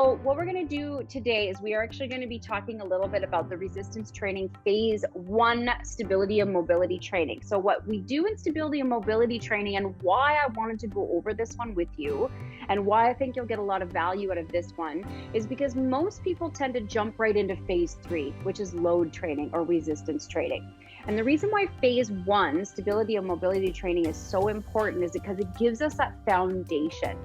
So what we're going to do today is we are actually going to be talking a little bit about the resistance training phase 1 stability and mobility training. So what we do in stability and mobility training, and why I wanted to go over this one with you and why I think you'll get a lot of value out of this one, is because most people tend to jump right into phase 3, which is load training or resistance training. And the reason why phase 1 stability and mobility training is so important is because it gives us that foundation.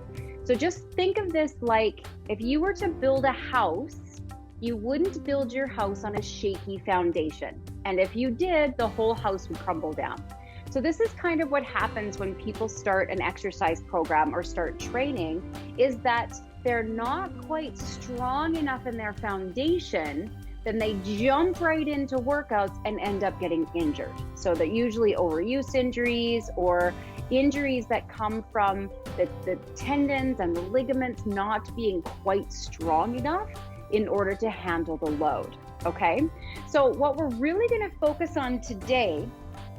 So just think of this like if you were to build a house, you wouldn't build your house on a shaky foundation. And if you did, the whole house would crumble down. So this is kind of what happens when people start an exercise program or start training, is that they're not quite strong enough in their foundation. Then they jump right into workouts and end up getting injured. So they're usually overuse injuries or injuries that come from the tendons and the ligaments not being quite strong enough in order to handle the load, okay? So what we're really gonna focus on today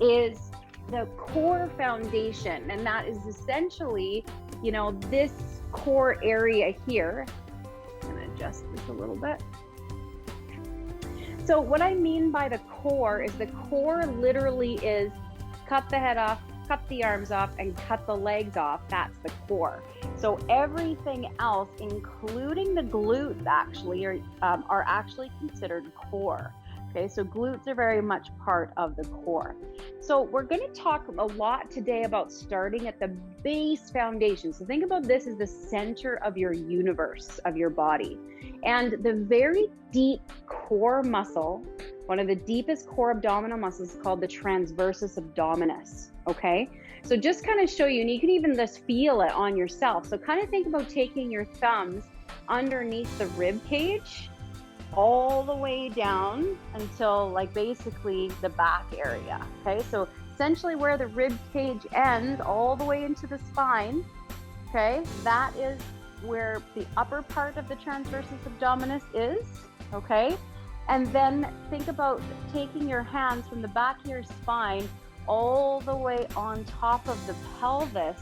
is the core foundation, and that is essentially, this core area here. I'm gonna adjust this a little bit. So what I mean by the core is the core literally is cut the head off, cut the arms off, and cut the legs off. That's the core. So everything else, including the glutes, actually are actually considered core. Okay, so glutes are very much part of the core. So we're going to talk a lot today about starting at the base foundation. So think about this as the center of your universe, of your body. And the very deep core muscle, one of the deepest core abdominal muscles, is called the transversus abdominis, okay? So just kind of show you, and you can even just feel it on yourself. So kind of think about taking your thumbs underneath the rib cage all the way down until like basically the back area, okay? So essentially where the rib cage ends all the way into the spine, okay? That is where the upper part of the transversus abdominis is, okay? And then think about taking your hands from the back of your spine all the way on top of the pelvis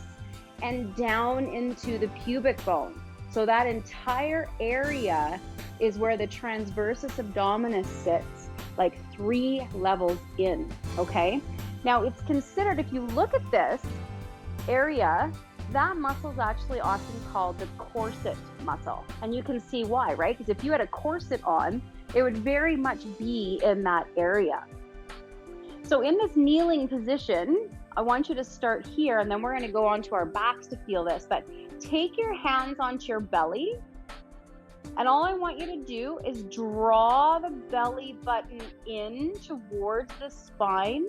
and down into the pubic bone. So that entire area is where the transversus abdominis sits, like 3 levels in, okay? Now it's considered, if you look at this area, that muscle is actually often called the corset muscle. And you can see why, right? Because if you had a corset on, it would very much be in that area. So in this kneeling position, I want you to start here, and then we're going to go onto our backs to feel this, but take your hands onto your belly, and all I want you to do is draw the belly button in towards the spine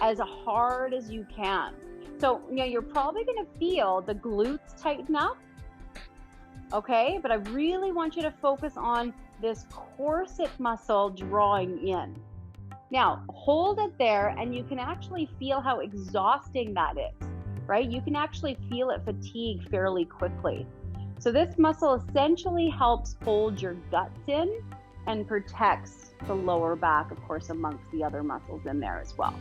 as hard as you can. So, you're probably going to feel the glutes tighten up, okay? But I really want you to focus on this corset muscle drawing in. Now, hold it there, and you can actually feel how exhausting that is, right? You can actually feel it fatigue fairly quickly. So this muscle essentially helps hold your guts in and protects the lower back, of course, amongst the other muscles in there as well.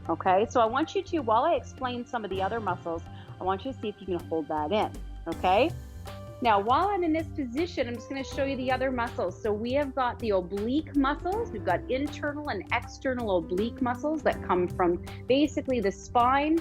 Okay, so I want you to, while I explain some of the other muscles, I want you to see if you can hold that in, okay? Now, while I'm in this position, I'm just going to show you the other muscles. So we have got the oblique muscles. We've got internal and external oblique muscles that come from basically the spine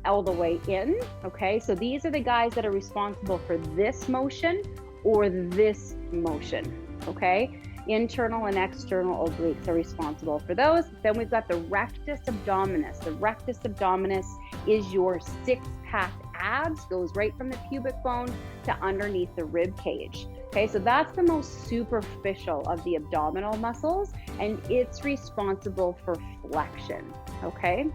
all the way in, okay? So these are the guys that are responsible for this motion or this motion, okay? Internal and external obliques are responsible for those. Then we've got the rectus abdominis. The rectus abdominis is your 6-pack abs, goes right from the pubic bone to underneath the rib cage. Okay, so that's the most superficial of the abdominal muscles, and it's responsible for flexion, okay?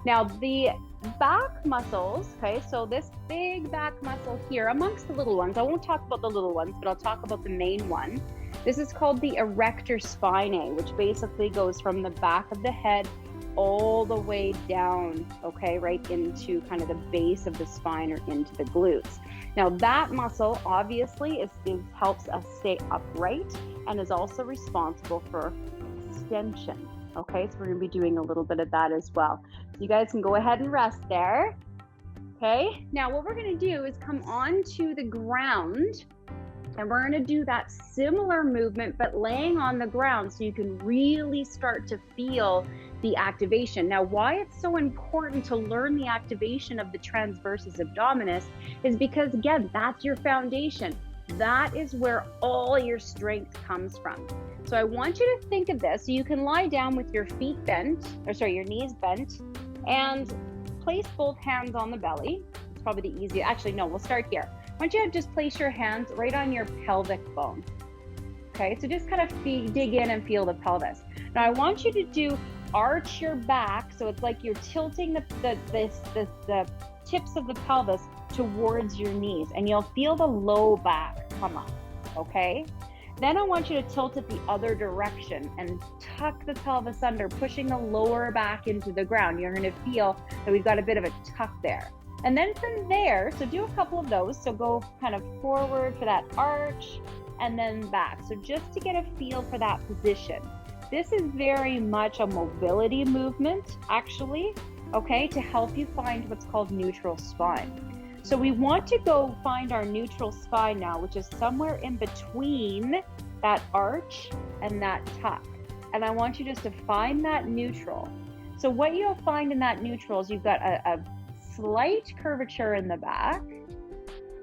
Now the back muscles, okay, so this big back muscle here, amongst the little ones, I won't talk about the little ones, but I'll talk about the main one. This is called the erector spinae, which basically goes from the back of the head all the way down, okay, right into kind of the base of the spine or into the glutes. Now that muscle obviously helps us stay upright and is also responsible for extension. Okay, so we're going to be doing a little bit of that as well. So you guys can go ahead and rest there. Okay, now what we're going to do is come onto the ground And we're going to do that similar movement, but laying on the ground so you can really start to feel the activation. Now, why it's so important to learn the activation of the transversus abdominis is because, again, that's your foundation. That is where all your strength comes from. So I want you to think of this. So you can lie down with your feet bent, your knees bent, and place both hands on the belly. It's probably the easiest. Actually, no, we'll start here. I want you to just place your hands right on your pelvic bone. Okay, so just kind of dig in and feel the pelvis. Now I want you to arch your back, so it's like you're tilting the tips of the pelvis towards your knees, and you'll feel the low back come up, okay? Then I want you to tilt it the other direction and tuck the pelvis under, pushing the lower back into the ground. You're gonna feel that we've got a bit of a tuck there. And then from there, so do a couple of those. So go kind of forward for that arch and then back. So just to get a feel for that position. This is very much a mobility movement, actually, okay, to help you find what's called neutral spine. So we want to go find our neutral spine now, which is somewhere in between that arch and that tuck. And I want you just to find that neutral. So what you'll find in that neutral is you've got a slight curvature in the back,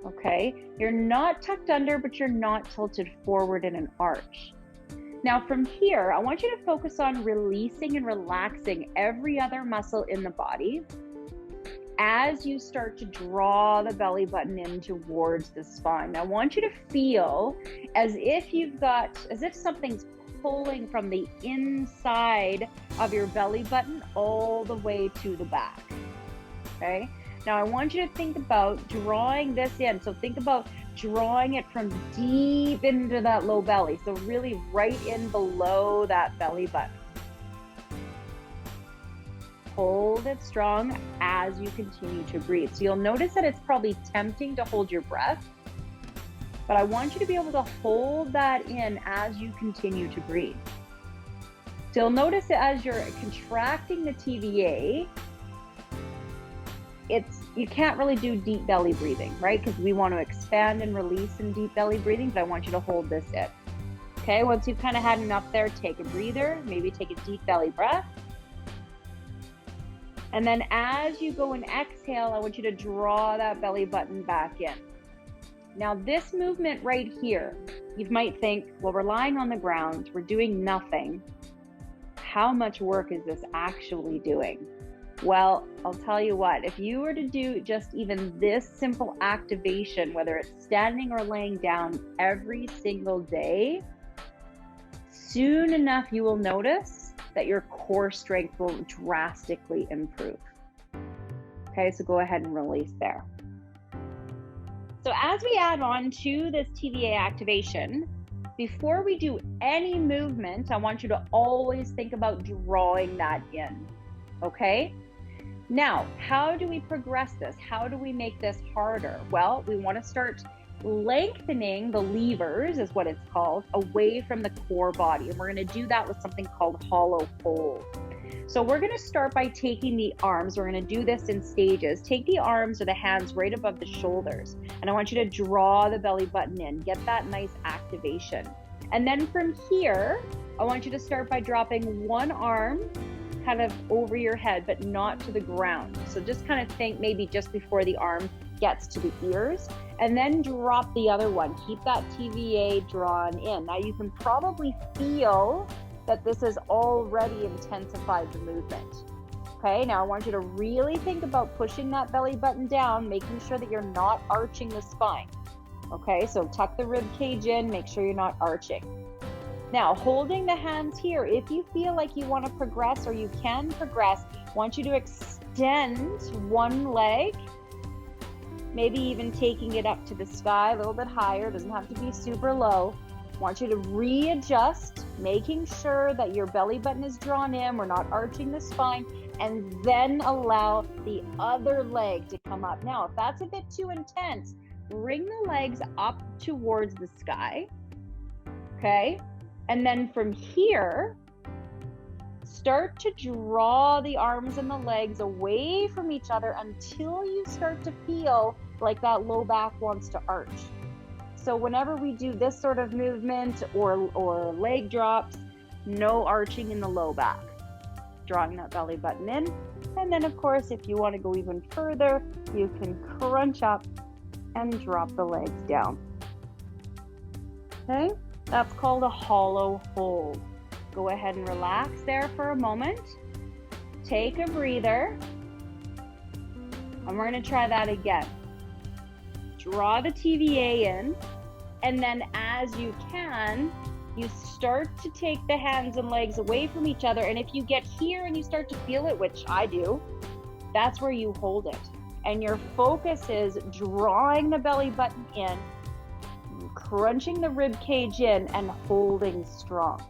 okay? You're not tucked under, but you're not tilted forward in an arch. Now from here, I want you to focus on releasing and relaxing every other muscle in the body as you start to draw the belly button in towards the spine. Now I want you to feel as if something's pulling from the inside of your belly button all the way to the back. Okay. Now I want you to think about drawing this in. So think about drawing it from deep into that low belly. So really right in below that belly button. Hold it strong as you continue to breathe. So you'll notice that it's probably tempting to hold your breath, but I want you to be able to hold that in as you continue to breathe. So you'll notice that as you're contracting the TVA, you can't really do deep belly breathing, right? Because we want to expand and release in deep belly breathing, but I want you to hold this in. Okay, once you've kind of had enough there, take a breather, maybe take a deep belly breath. And then as you go and exhale, I want you to draw that belly button back in. Now this movement right here, you might think, well, we're lying on the ground, we're doing nothing. How much work is this actually doing? Well, I'll tell you what, if you were to do just even this simple activation, whether it's standing or laying down every single day, soon enough you will notice that your core strength will drastically improve. Okay, so go ahead and release there. So as we add on to this TVA activation, before we do any movement, I want you to always think about drawing that in, okay? Now, how do we progress this? How do we make this harder? Well, we want to start lengthening the levers, is what it's called, away from the core body. And we're going to do that with something called hollow hold. So we're going to start by taking the arms. We're going to do this in stages. Take the arms or the hands right above the shoulders. And I want you to draw the belly button in. Get that nice activation. And then from here, I want you to start by dropping one arm kind of over your head, but not to the ground. So just kind of think maybe just before the arm gets to the ears, and then drop the other one. Keep that TVA drawn in. Now you can probably feel that this has already intensified the movement. Okay, now I want you to really think about pushing that belly button down, making sure that you're not arching the spine. Okay, so tuck the rib cage in, make sure you're not arching. Now, holding the hands here, if you feel like you want to progress or you can progress, I want you to extend one leg, maybe even taking it up to the sky a little bit higher, doesn't have to be super low. I want you to readjust, making sure that your belly button is drawn in, we're not arching the spine, and then allow the other leg to come up. Now, if that's a bit too intense, bring the legs up towards the sky, okay? And then from here, start to draw the arms and the legs away from each other until you start to feel like that low back wants to arch. So whenever we do this sort of movement or leg drops, no arching in the low back. Drawing that belly button in. And then of course, if you want to go even further, you can crunch up and drop the legs down. Okay, that's called a hollow hold. Go ahead and relax there for a moment. Take a breather. And we're going to try that again. Draw the TVA in, and then as you can, you start to take the hands and legs away from each other. And if you get here and you start to feel it, which I do, that's where you hold it. And your focus is drawing the belly button in, crunching the rib cage in, and holding strong.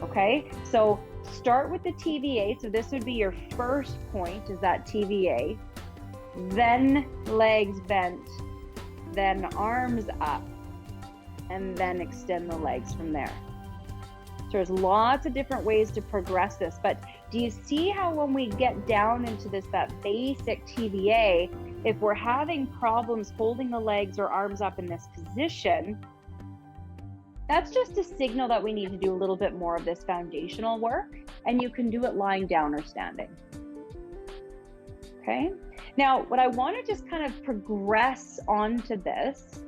Okay, so start with the TVA. So this would be your first point, is that TVA. Then legs bent, then arms up, and then extend the legs from there. So there's lots of different ways to progress this, but do you see how when we get down into this, that basic TVA, if we're having problems holding the legs or arms up in this position, that's just a signal that we need to do a little bit more of this foundational work, and you can do it lying down or standing. Okay, now what I want to just kind of progress onto this,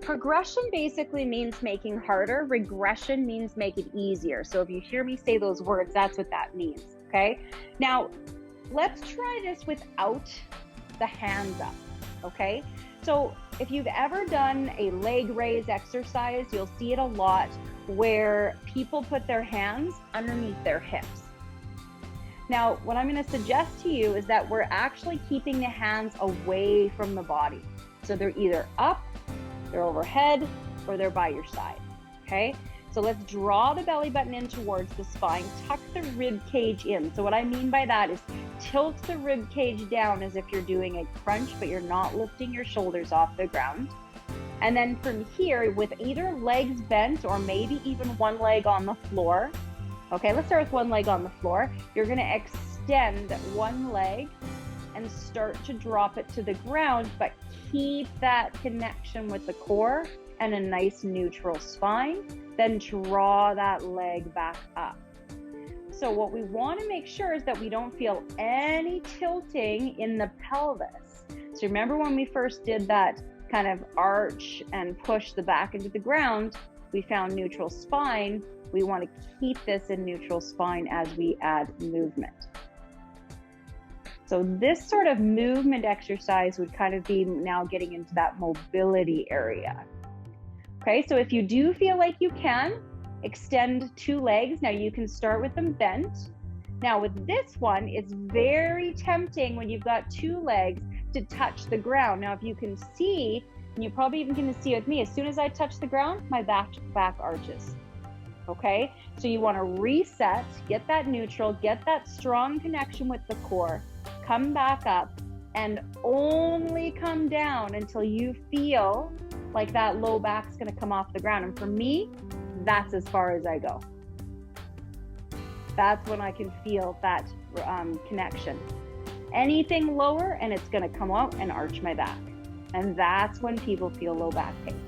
progression basically means making harder, regression means make it easier. So if you hear me say those words, that's what that means. Okay, now let's try this without the hands up. Okay, so if you've ever done a leg raise exercise, you'll see it a lot where people put their hands underneath their hips. Now, what I'm going to suggest to you is that we're actually keeping the hands away from the body. So they're either up, they're overhead, or they're by your side. Okay, so let's draw the belly button in towards the spine, tuck the rib cage in. So what I mean by that is tilt the rib cage down as if you're doing a crunch, but you're not lifting your shoulders off the ground. And then from here, with either legs bent or maybe even one leg on the floor. Okay, let's start with one leg on the floor. You're going to extend one leg and start to drop it to the ground, but keep that connection with the core and a nice neutral spine. Then draw that leg back up. So what we want to make sure is that we don't feel any tilting in the pelvis. So remember when we first did that kind of arch and push the back into the ground, we found neutral spine. We want to keep this in neutral spine as we add movement. So this sort of movement exercise would kind of be now getting into that mobility area. Okay, so if you do feel like you can, extend two legs. Now you can start with them bent. Now with this one, it's very tempting when you've got two legs to touch the ground. Now if you can see, and you probably even can see with me, as soon as I touch the ground, my back arches. Okay, so you want to reset, get that neutral, get that strong connection with the core, come back up, and only come down until you feel like that low back's going to come off the ground. And for me, that's as far as I go. That's when I can feel that connection. Anything lower and it's going to come out and arch my back. And that's when people feel low back pain.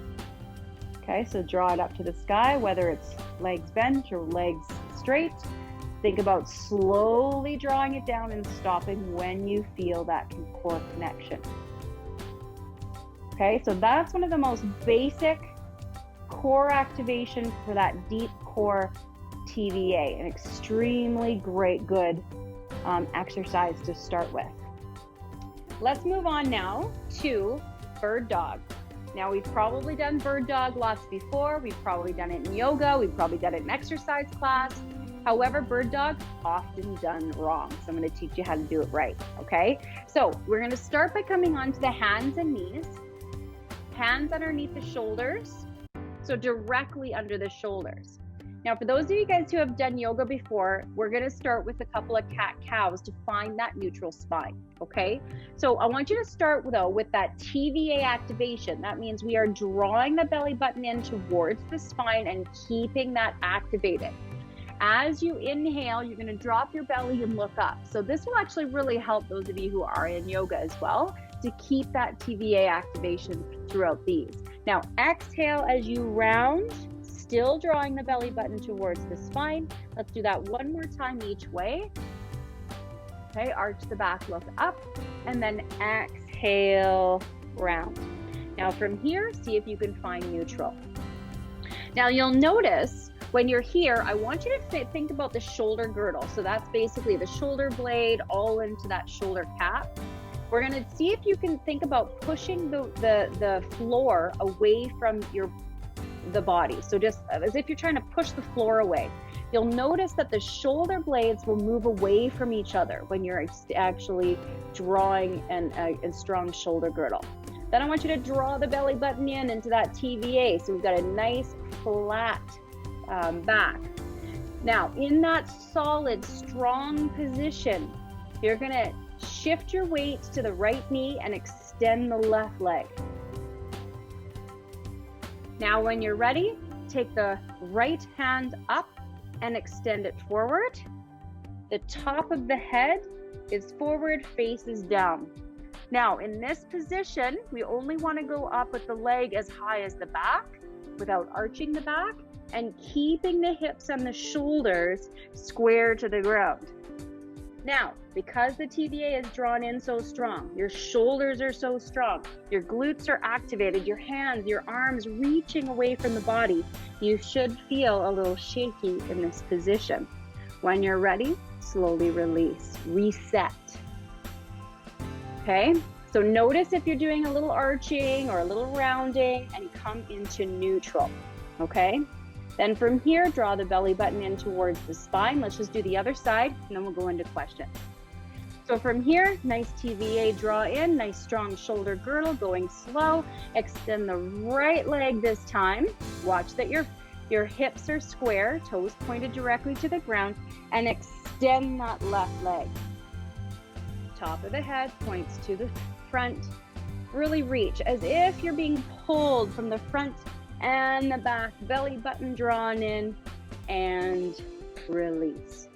Okay, so draw it up to the sky, whether it's legs bent or legs straight. Think about slowly drawing it down and stopping when you feel that core connection. Okay, so that's one of the most basic core activation for that deep core TVA, an extremely good exercise to start with. Let's move on now to bird dog. Now we've probably done bird dog lots before. We've probably done it in yoga. We've probably done it in exercise class. However, bird dog often done wrong. So I'm going to teach you how to do it right. Okay. So we're going to start by coming onto the hands and knees, hands underneath the shoulders. So directly under the shoulders. Now, for those of you guys who have done yoga before, we're going to start with a couple of cat-cows to find that neutral spine, okay? So I want you to start, though, with that TVA activation. That means we are drawing the belly button in towards the spine and keeping that activated. As you inhale, you're going to drop your belly and look up. So this will actually really help those of you who are in yoga as well, to keep that TVA activation throughout these. Now, exhale as you round, still drawing the belly button towards the spine. Let's do that one more time each way. Okay, arch the back, look up, and then exhale, round. Now from here, see if you can find neutral. Now you'll notice when you're here, I want you to think about the shoulder girdle. So that's basically the shoulder blade all into that shoulder cap. We're gonna see if you can think about pushing the floor away from the body. So just as if you're trying to push the floor away. You'll notice that the shoulder blades will move away from each other when you're actually drawing a strong shoulder girdle. Then I want you to draw the belly button in into that TVA. So we've got a nice flat back. Now in that solid, strong position, you're gonna shift your weight to the right knee and extend the left leg. Now when you're ready, take the right hand up and extend it forward. The top of the head is forward, face is down. Now in this position, we only want to go up with the leg as high as the back without arching the back and keeping the hips and the shoulders square to the ground. Now, because the TVA is drawn in so strong, your shoulders are so strong, your glutes are activated, your hands, your arms reaching away from the body, you should feel a little shaky in this position. When you're ready, slowly release, reset. Okay, so notice if you're doing a little arching or a little rounding and come into neutral, okay? Then from here, draw the belly button in towards the spine. Let's just do the other side, and then we'll go into questions. So from here, nice TVA draw in, nice strong shoulder girdle, going slow. Extend the right leg this time. Watch that your hips are square, toes pointed directly to the ground, and extend that left leg. Top of the head points to the front. Really reach as if you're being pulled from the front and the back, belly button drawn in, and release.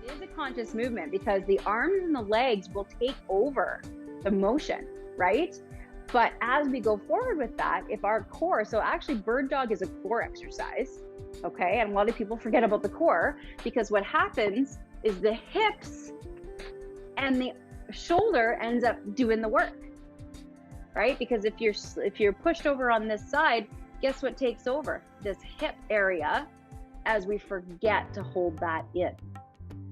It is a conscious movement because the arms and the legs will take over the motion, right? But as we go forward with that, if our core, so actually bird dog is a core exercise, okay? And a lot of people forget about the core because what happens is the hips and the shoulder ends up doing the work, right? Because if you're pushed over on this side, guess what takes over? This hip area, as we forget to hold that in,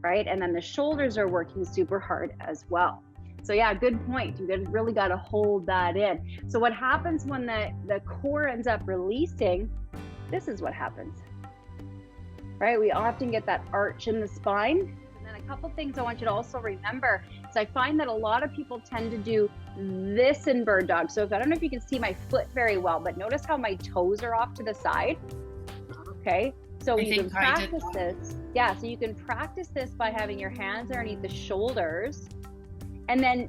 right? And then the shoulders are working super hard as well. So yeah, good point. You really got to hold that in. So what happens when the core ends up releasing, this is what happens, right? We often get that arch in the spine. And then a couple things I want you to also remember is I find that a lot of people tend to do this in bird dog. So I don't know if you can see my foot very well, but notice how my toes are off to the side. Okay, so you can practice this. Yeah, so you can practice this by having your hands underneath the shoulders and then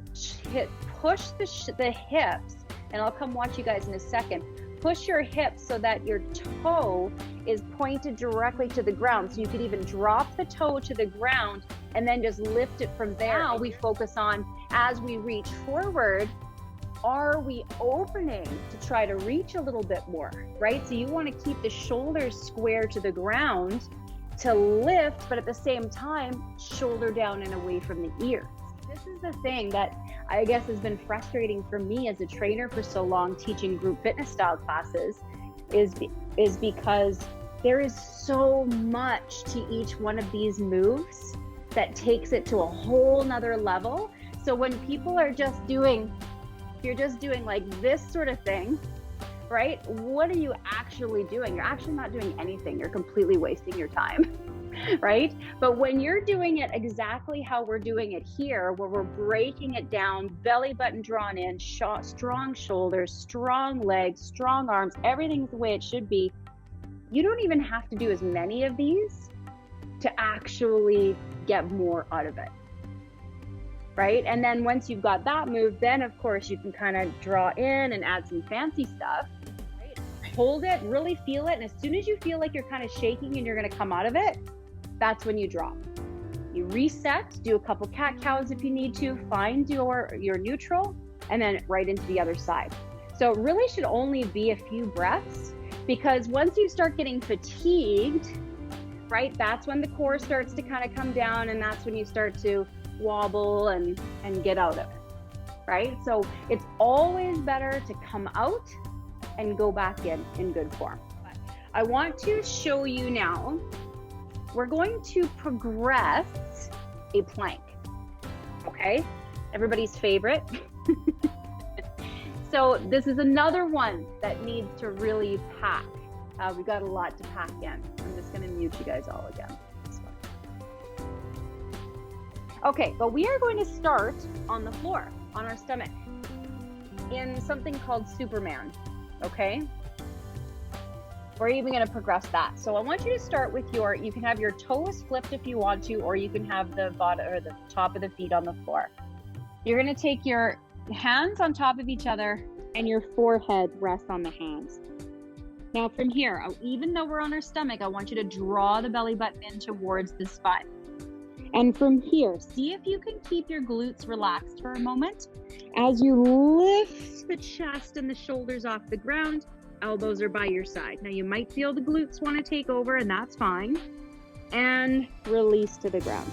push the hips, and I'll come watch you guys in a second. Push your hips so that your toe is pointed directly to the ground. So you could even drop the toe to the ground and then just lift it from there. Now we focus on, as we reach forward, are we opening to try to reach a little bit more, right? So you want to keep the shoulders square to the ground to lift, but at the same time, shoulder down and away from the ears. This is the thing that I guess has been frustrating for me as a trainer for so long, teaching group fitness style classes, is because there is so much to each one of these moves that takes it to a whole nother level. So when people are just doing, if you're just doing like this sort of thing, right? What are you actually doing? You're actually not doing anything. You're completely wasting your time, right? But when you're doing it exactly how we're doing it here, where we're breaking it down, belly button drawn in, strong shoulders, strong legs, strong arms, everything's the way it should be. You don't even have to do as many of these to actually get more out of it, right? And then once you've got that move, then of course you can kind of draw in and add some fancy stuff, right? Hold it, really feel it. And as soon as you feel like you're kind of shaking and you're going to come out of it, that's when you drop. You reset, do a couple cat cows if you need to, find your neutral, and then right into the other side. So it really should only be a few breaths, because once you start getting fatigued, right, that's when the core starts to kind of come down, and that's when you start to wobble and get out of it, right? So it's always better to come out and go back in good form. But I want to show you now, we're going to progress a plank, okay? Everybody's favorite. So this is another one that needs to really pack. We've got a lot to pack in. I'm just gonna mute you guys all again. Okay, but we are going to start on the floor, on our stomach, in something called Superman, okay? We're even gonna progress that. So I want you to start with you can have your toes flipped if you want to, or you can have the bottom or the top of the feet on the floor. You're gonna take your hands on top of each other and your forehead rests on the hands. Now from here, even though we're on our stomach, I want you to draw the belly button in towards the spine. And from here, see if you can keep your glutes relaxed for a moment. As you lift the chest and the shoulders off the ground, elbows are by your side. Now you might feel the glutes want to take over, and that's fine. And release to the ground.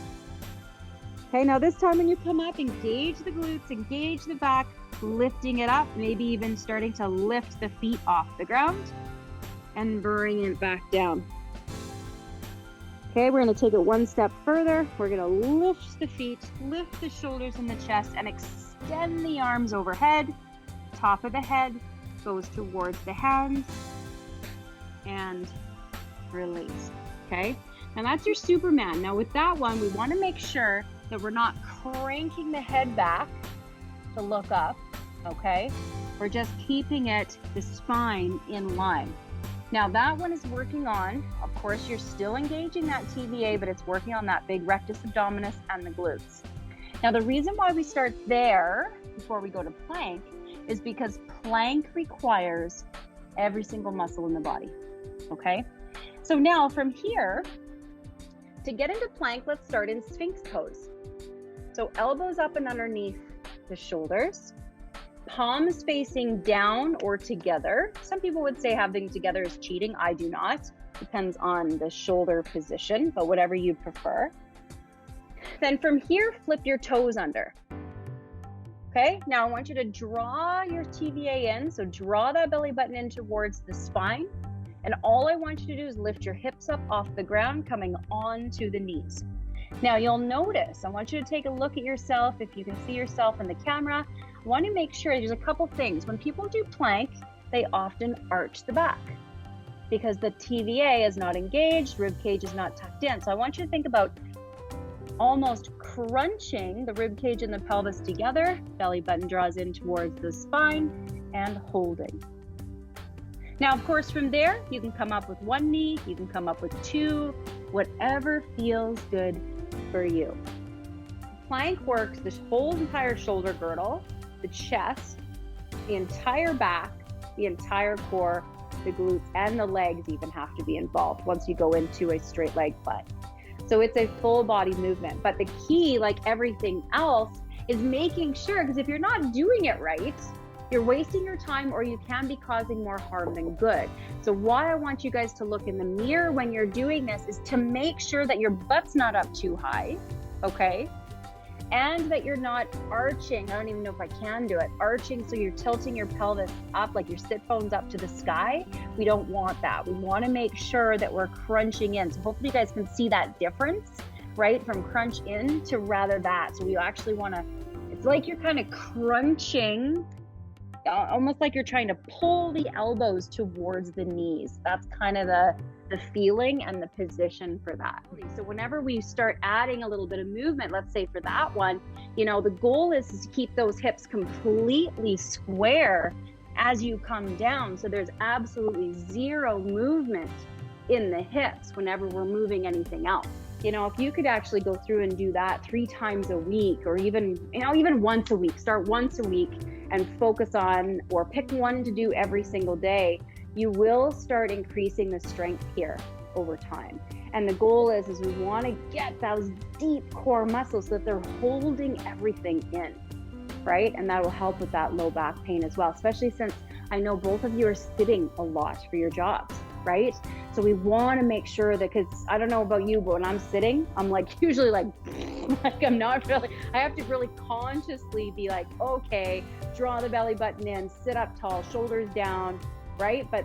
Okay, now this time when you come up, engage the glutes, engage the back, lifting it up, maybe even starting to lift the feet off the ground and bring it back down. Okay, we're going to take it one step further. We're going to lift the feet, lift the shoulders and the chest, and extend the arms overhead. Top of the head goes towards the hands and release. Okay, now that's your Superman. Now with that one, we want to make sure that we're not cranking the head back to look up, okay? We're just keeping the spine in line. Now that one is working on, of course, you're still engaging that TVA, but it's working on that big rectus abdominis and the glutes. Now the reason why we start there before we go to plank is because plank requires every single muscle in the body, okay? So now from here, to get into plank, let's start in Sphinx pose. So elbows up and underneath the shoulders, palms facing down or together. Some people would say having together is cheating. I do not. Depends on the shoulder position, but whatever you prefer. Then from here, flip your toes under. Okay, now I want you to draw your TVA in. So draw that belly button in towards the spine. And all I want you to do is lift your hips up off the ground, coming onto the knees. Now you'll notice, I want you to take a look at yourself. If you can see yourself in the camera, I want to make sure there's a couple things. When people do plank, they often arch the back because the TVA is not engaged, rib cage is not tucked in. So I want you to think about almost crunching the rib cage and the pelvis together. Belly button draws in towards the spine and holding. Now, of course, from there, you can come up with one knee, you can come up with two, whatever feels good for you. Plank works the whole entire shoulder girdle, the chest, the entire back, the entire core, the glutes, and the legs even have to be involved once you go into a straight leg plank. So it's a full body movement. But the key, like everything else, is making sure, because if you're not doing it right, you're wasting your time or you can be causing more harm than good. So why I want you guys to look in the mirror when you're doing this is to make sure that your butt's not up too high, okay? And that you're not arching. I don't even know if I can do it. Arching, so you're tilting your pelvis up, like your sit bones up to the sky. We don't want that. We want to make sure that we're crunching in. So hopefully you guys can see that difference, right? From crunch in to rather that. So you actually want to, it's like you're kind of crunching, almost like you're trying to pull the elbows towards the knees. That's kind of the feeling and the position for that. So whenever we start adding a little bit of movement, let's say for that one, the goal is to keep those hips completely square as you come down. So there's absolutely zero movement in the hips whenever we're moving anything else. If you could actually go through and do that 3 times a week, or even once a week, start once a week and focus on, or pick one to do every single day, you will start increasing the strength here over time. And the goal is we want to get those deep core muscles so that they're holding everything in. right? And that will help with that low back pain as well, especially since I know both of you are sitting a lot for your jobs, right? So we want to make sure that, because I don't know about you, but when I'm sitting, I'm like usually like I'm not really, I have to really consciously be like, okay, draw the belly button in, sit up tall, shoulders down, right? But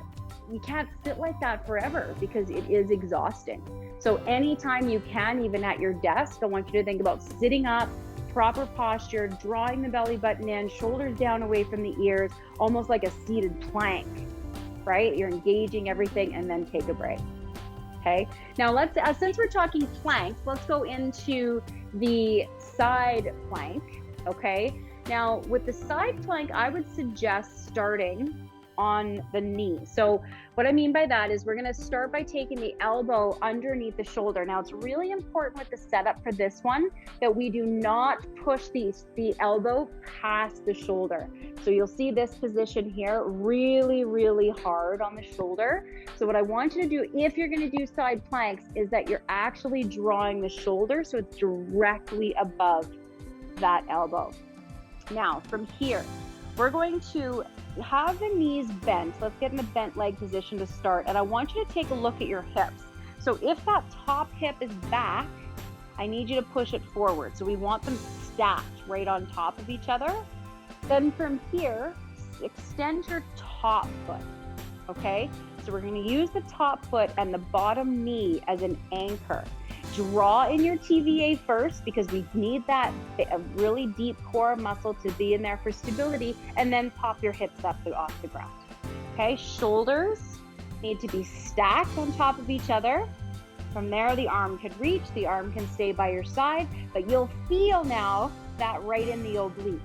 you can't sit like that forever because it is exhausting. So anytime you can, even at your desk, I want you to think about sitting up, proper posture, drawing the belly button in, shoulders down away from the ears, almost like a seated plank, right? You're engaging everything, and then take a break. Okay. Now let's, since we're talking planks, let's go into the side plank. Okay. Now with the side plank, I would suggest starting on the knee. So what I mean by that is we're going to start by taking the elbow underneath the shoulder. Now it's really important with the setup for this one that we do not push the elbow past the shoulder. So you'll see this position here really, really hard on the shoulder. So what I want you to do if you're going to do side planks is that you're actually drawing the shoulder so it's directly above that elbow. Now from here, we're going to have the knees bent. Let's get in the bent leg position to start. And I want you to take a look at your hips. So if that top hip is back, I need you to push it forward. So we want them stacked right on top of each other. Then from here, extend your top foot, okay? So we're gonna use the top foot and the bottom knee as an anchor. Draw in your TVA first because we need that a really deep core muscle to be in there for stability, and then pop your hips up off the ground. Okay, shoulders need to be stacked on top of each other. From there, the arm could reach, the arm can stay by your side, but you'll feel now that right in the obliques.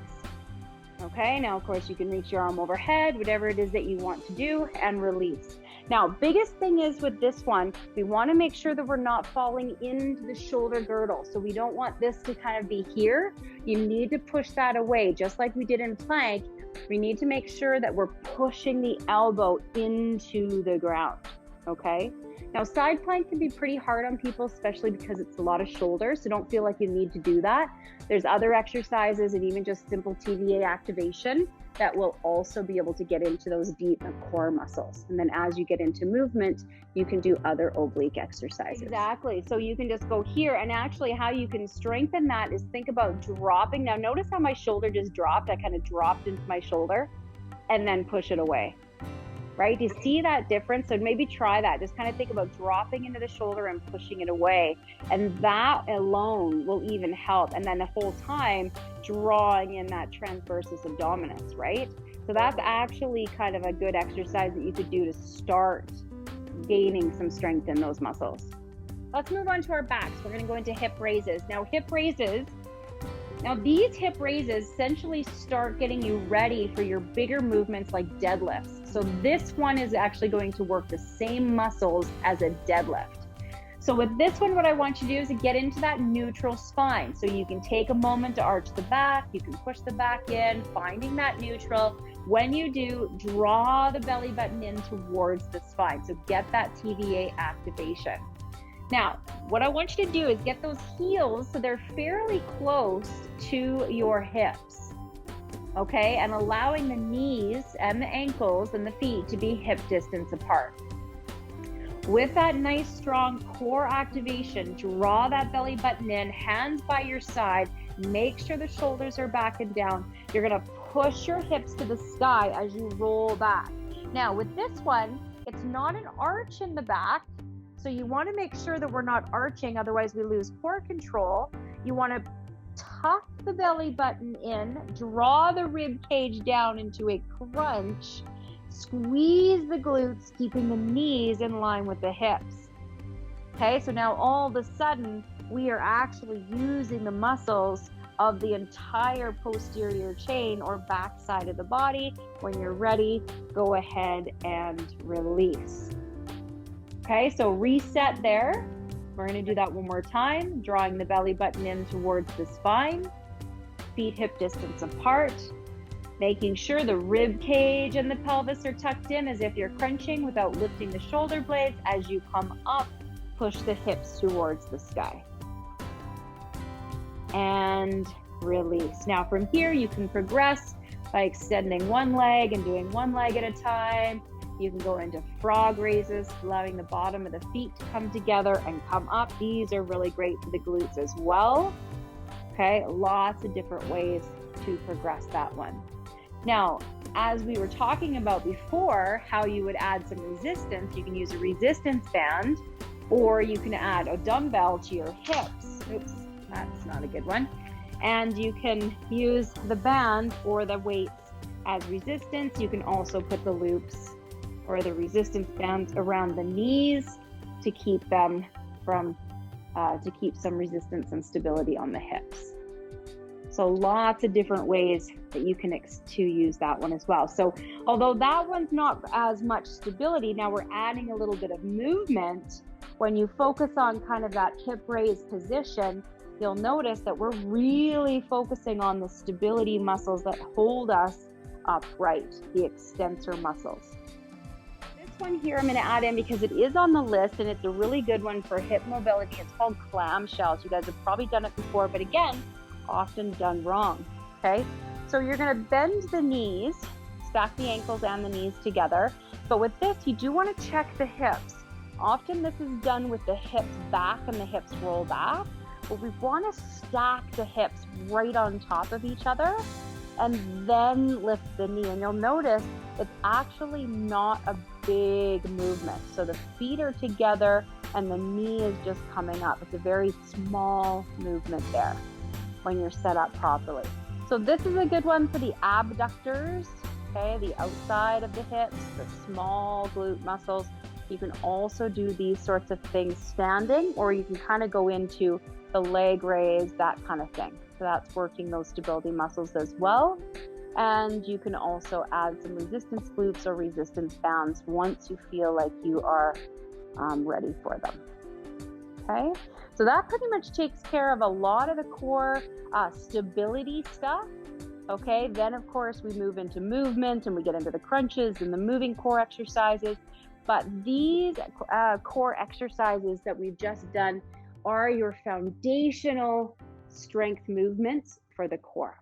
Okay, now of course you can reach your arm overhead, whatever it is that you want to do, and release. Now, biggest thing is with this one, we want to make sure that we're not falling into the shoulder girdle. So we don't want this to kind of be here. You need to push that away, just like we did in plank. We need to make sure that we're pushing the elbow into the ground, okay? Now, side plank can be pretty hard on people, especially because it's a lot of shoulders, so don't feel like you need to do that. There's other exercises and even just simple TVA activation that will also be able to get into those deep core muscles. And then as you get into movement, you can do other oblique exercises. Exactly. So you can just go here, and actually how you can strengthen that is think about dropping. Now notice how my shoulder just dropped. I kind of dropped into my shoulder and then push it away. Right? Do you see that difference? So maybe try that. Just kind of think about dropping into the shoulder and pushing it away. And that alone will even help. And then the whole time drawing in that transversus abdominis, right? So that's actually kind of a good exercise that you could do to start gaining some strength in those muscles. Let's move on to our backs. We're going to go into hip raises. Now these hip raises essentially start getting you ready for your bigger movements like deadlifts. So this one is actually going to work the same muscles as a deadlift. So with this one, what I want you to do is to get into that neutral spine. So you can take a moment to arch the back, you can push the back in, finding that neutral. When you do, draw the belly button in towards the spine. So get that TVA activation. Now, what I want you to do is get those heels so they're fairly close to your hips, okay? And allowing the knees and the ankles and the feet to be hip distance apart. With that nice strong core activation, draw that belly button in, hands by your side, make sure the shoulders are back and down. You're gonna push your hips to the sky as you roll back. Now, with this one, it's not an arch in the back, so you want to make sure that we're not arching, otherwise we lose core control. You want to tuck the belly button in, draw the rib cage down into a crunch, squeeze the glutes, keeping the knees in line with the hips. Okay, so now all of a sudden, we are actually using the muscles of the entire posterior chain or back side of the body. When you're ready, go ahead and release. Okay, so reset there. We're going to do that one more time, drawing the belly button in towards the spine, feet hip distance apart, making sure the rib cage and the pelvis are tucked in as if you're crunching without lifting the shoulder blades. As you come up, push the hips towards the sky. And release. Now from here, you can progress by extending one leg and doing one leg at a time. You can go into frog raises, allowing the bottom of the feet to come together and come up. These are really great for the glutes as well. Okay, lots of different ways to progress that one. Now, as we were talking about before, how you would add some resistance, you can use a resistance band, or you can add a dumbbell to your hips. Oops, that's not a good one. And you can use the band or the weights as resistance. You can also put the loops or the resistance bands around the knees to keep them from, to keep some resistance and stability on the hips. So lots of different ways that you can to use that one as well. So although that one's not as much stability, now we're adding a little bit of movement. When you focus on kind of that hip raise position, you'll notice that we're really focusing on the stability muscles that hold us upright, the extensor muscles. This one here I'm going to add in because it is on the list and it's a really good one for hip mobility. It's called clamshells. You guys have probably done it before, but again, often done wrong. Okay, so you're going to bend the knees, stack the ankles and the knees together. But with this, you do want to check the hips. Often this is done with the hips back and the hips roll back, but we want to stack the hips right on top of each other and then lift the knee. And you'll notice it's actually not a big movement. So the feet are together and the knee is just coming up. It's a very small movement there when you're set up properly. So this is a good one for the abductors, okay, the outside of the hips, the small glute muscles. You can also do these sorts of things standing, or you can kind of go into the leg raise, that kind of thing. So that's working those stability muscles as well. And you can also add some resistance loops or resistance bands once you feel like you are ready for them. Okay, so that pretty much takes care of a lot of the core stability stuff. Okay, then of course we move into movement and we get into the crunches and the moving core exercises. But these core exercises that we've just done are your foundational strength movements for the core.